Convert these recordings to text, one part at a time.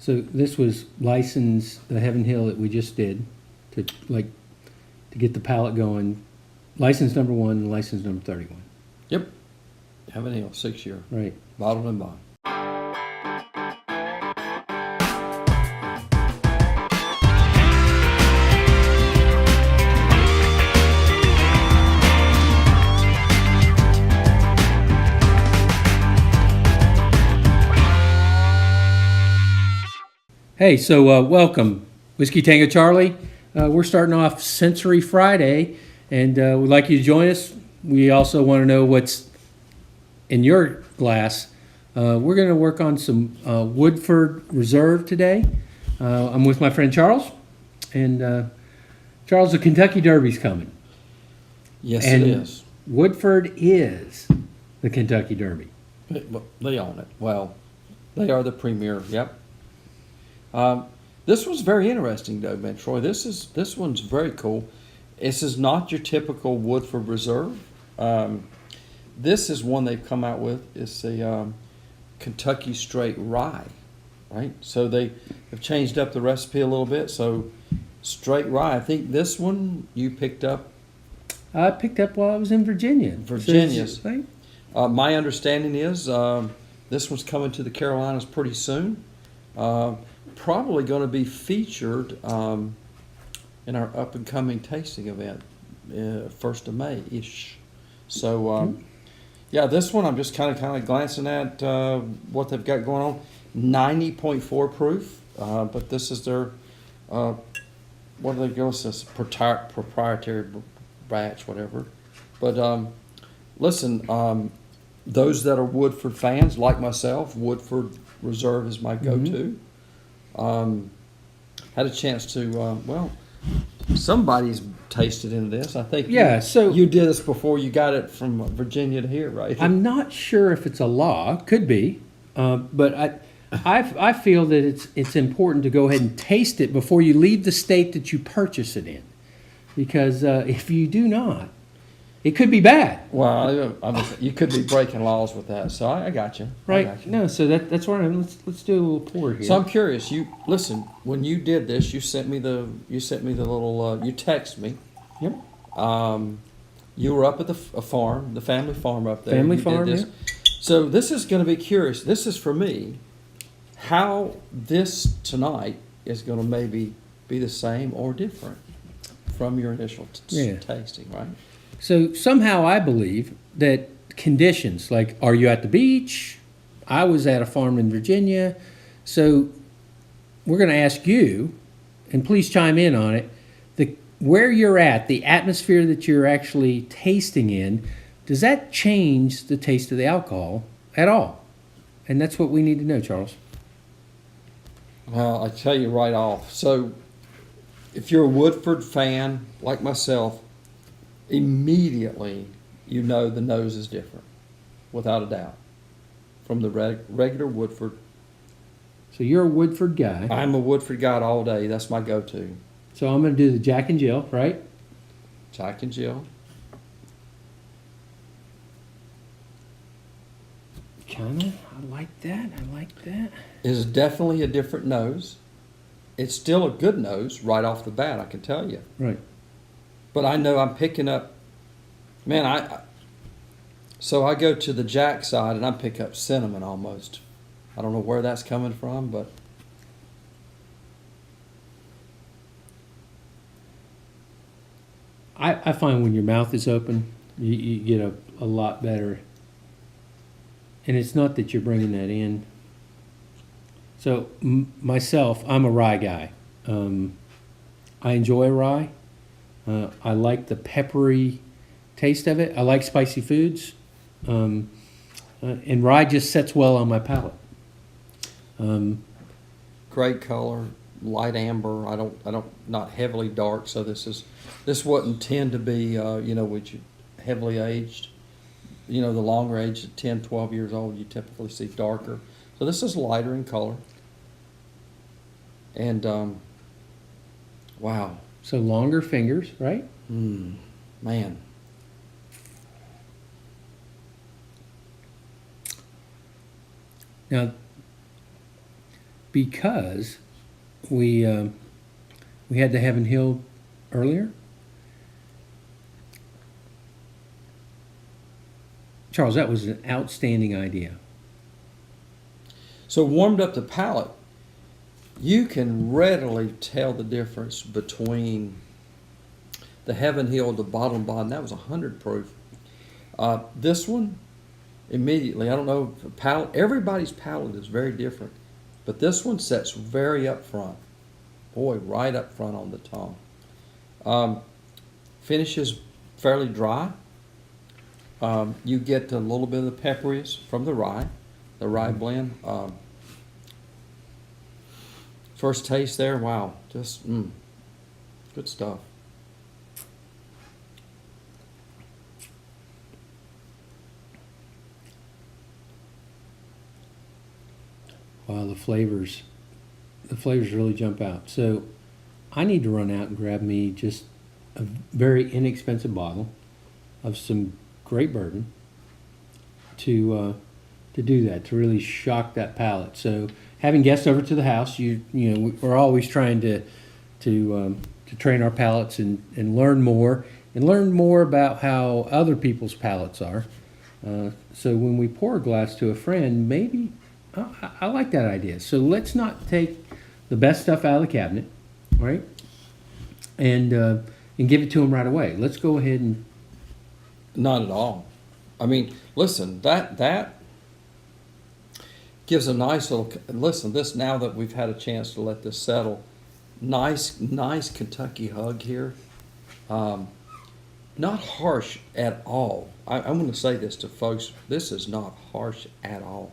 So this was license the Heaven Hill that we just did to get the palate going. License number 1 and license number 31. Yep. Heaven Hill, 6-year. Right. Bottled and bond. Hey, so welcome, Whiskey Tango Charlie. We're starting off Sensory Friday, and we'd like you to join us. We also want to know what's in your glass. We're going to work on some Woodford Reserve today. I'm with my friend Charles, and Charles, the Kentucky Derby's coming. Yes, and it is. Woodford is the Kentucky Derby. They own it. Well, they are the premier. Yep. This was very interesting, though, man, Troy. This one's very cool. This is not your typical Woodford Reserve. This is one they've come out with. It's a Kentucky Straight Rye, right? So they have changed up the recipe a little bit. So straight rye. I think this one you picked up. I picked up while I was in Virginia. Virginia's. My understanding is this one's coming to the Carolinas pretty soon. Probably going to be featured in our up-and-coming tasting event, 1st of May-ish. So, yeah, this one I'm just kind of glancing at what they've got going on. 90.4 proof, but this is their, what do they go with? Proprietary batch, whatever. But listen, those that are Woodford fans, like myself, Woodford Reserve is my go-to. Had a chance to, somebody's tasted in this. I think you did this before you got it from Virginia to here, right? I'm not sure if it's a law. Could be. But I feel that it's important to go ahead and taste it before you leave the state that you purchase it in. Because if you do not, it could be bad. Well, you could be breaking laws with that, so I got you. Right? I got you. No, so that's why let's do a little pour here. So I'm curious. You listen when you did this. You sent me the little. You text me. Yep. You were up at the farm, the family farm up there. Family you farm. Did this. Yeah. So this is going to be curious. This is for me. How this tonight is going to maybe be the same or different from your initial tasting, right? So somehow I believe that conditions, like are you at the beach? I was at a farm in Virginia. So we're going to ask you, and please chime in on it, where you're at, the atmosphere that you're actually tasting in, does that change the taste of the alcohol at all? And that's what we need to know, Charles. Well, I tell you right off. So if you're a Woodford fan like myself, immediately you know the nose is different, without a doubt, from the regular Woodford. So you're a Woodford guy. I'm a Woodford guy all day. That's my go-to. So I'm going to do the Jack and Jill, right? Jack and Jill. Kind of. I like that. It's definitely a different nose. It's still a good nose right off the bat, I can tell you. Right. But I know I'm picking up, man, so I go to the Jack side and I pick up cinnamon almost. I don't know where that's coming from, but. I find when your mouth is open, you get a lot better. And it's not that you're bringing that in. So myself, I'm a rye guy. I enjoy rye. I like the peppery taste of it. I like spicy foods. And rye just sets well on my palate. Great color, light amber. I don't not heavily dark. So this wouldn't tend to be which heavily aged. The longer aged, 10, 12 years old, you typically see darker. So this is lighter in color. And wow. So longer fingers, right? Man. Now, because we had the Heaven Hill earlier. Charles, that was an outstanding idea. So warmed up the palate, you can readily tell the difference between the Heaven Hill, the bottom bond. That was 100 proof. This one, immediately, I don't know, palate. Everybody's palate is very different, but this one sets very up front. Boy, right up front on the tongue. Finishes fairly dry. You get a little bit of the pepperiness from the rye blend. First taste there, wow, just good stuff. Wow, the flavors really jump out. So I need to run out and grab me just a very inexpensive bottle of some great bourbon to do that, to really shock that palate. So having guests over to the house, we're always trying to train our palates and learn more about how other people's palates are. So when we pour a glass to a friend, maybe I like that idea. So let's not take the best stuff out of the cabinet, right? And give it to them right away. Let's go ahead and. Not at all. I mean, listen, that gives a nice little. Listen, this, now that we've had a chance to let this settle, nice Kentucky hug here. Not harsh at all. I'm going to say this to folks. This is not harsh at all.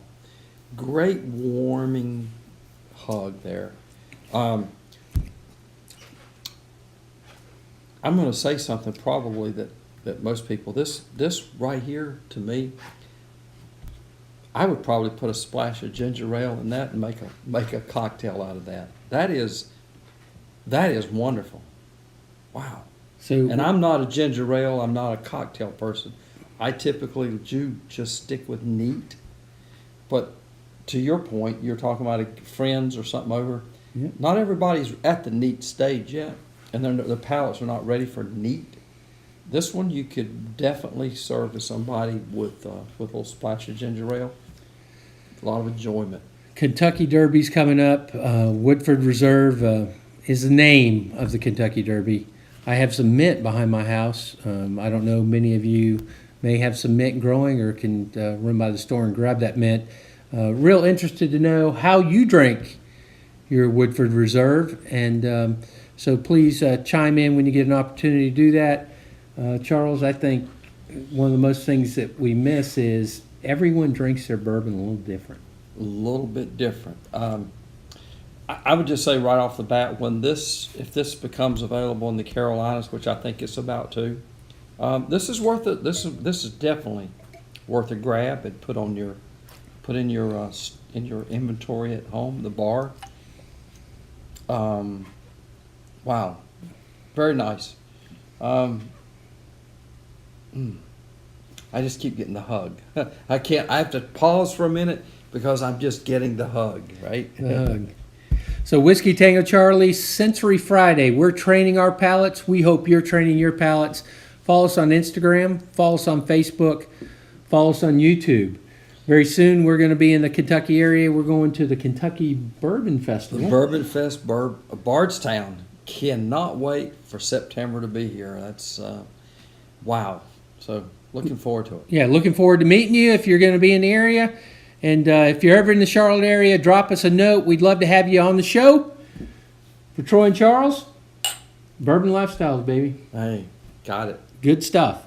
Great warming hug there. I'm going to say something probably that most people, this right here, to me, I would probably put a splash of ginger ale in that and make a cocktail out of that. That is wonderful. Wow. And I'm not a ginger ale, I'm not a cocktail person. I typically do just stick with neat. But to your point, you're talking about friends or something over. Yeah. Not everybody's at the neat stage yet, and their palates are not ready for neat. This one you could definitely serve to somebody with a little splash of ginger ale. A lot of enjoyment. Kentucky Derby's coming up. Woodford Reserve is the name of the Kentucky Derby. I have some mint behind my house. I don't know, many of you may have some mint growing or can run by the store and grab that mint. Real interested to know how you drink your Woodford Reserve. And so please chime in when you get an opportunity to do that. Charles, I think one of the most things that we miss is everyone drinks their bourbon a little different. A little bit different. I would just say right off the bat, if this becomes available in the Carolinas, which I think it's about to, this is worth it. This is definitely worth a grab and put in your inventory at home, the bar. Wow, very nice. I just keep getting the hug. I have to pause for a minute because I'm just getting the hug, right? The hug. So Whiskey Tango Charlie, Sensory Friday. We're training our palates. We hope you're training your palates. Follow us on Instagram. Follow us on Facebook. Follow us on YouTube. Very soon we're going to be in the Kentucky area. We're going to the Kentucky Bourbon Festival. The Bourbon Fest, Bardstown. Cannot wait for September to be here. That's, wow. So looking forward to it. Yeah, looking forward to meeting you if you're going to be in the area. And if you're ever in the Charlotte area, drop us a note. We'd love to have you on the show. For Troy and Charles, Bourbon Lifestyles, baby. Hey, got it. Good stuff.